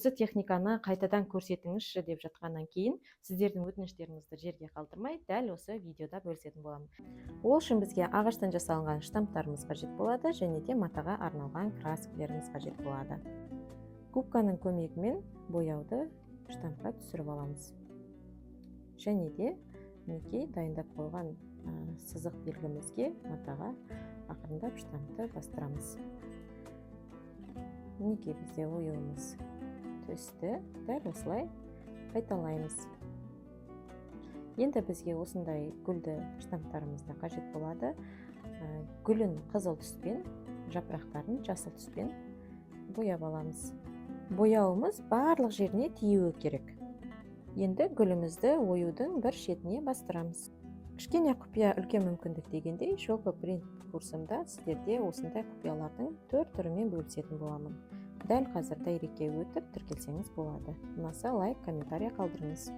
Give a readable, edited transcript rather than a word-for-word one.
Осы техниканы қайтадан көрсетіңізші деп жатқаннан кейін сіздердің өтініштеріңізді жерге қалдырмай дәл осы видеода бөлісетін боламын. Ол үшін бізге ағаштан жасалынған штамптарымыз қажет болады және де матаға арналған краскілеріміз қажет болады. Губканың көмегімен бояуды штампқа түсіріп аламыз. Және де мінекей дайындап қойған сызық белгімізге матаға ақырындап штампты бастырамыз. Мінекей бізде оюымыз түсті, дәл осылай қайталаймыз. Енді бізге осындай гүлді штамптарымызда қажет болады. Гүлін қызыл түспен, жапырақтарын жасыл түспен бояп аламыз. Бояуымыз барлық жеріне тиюі керек. Енді гүлімізді оюдың бір шетіне бастырамыз. Кішкене құпия үлкен мүмкіндік дегендей, шолпы принт курсымда сіздерде осындай құпиялардың 4 түрімен бөлісетін боламын. Дәл қазір дайректке өтіп тіркелсеңіз болады. Ұнаса лайк, комментарий қалдырыңыз.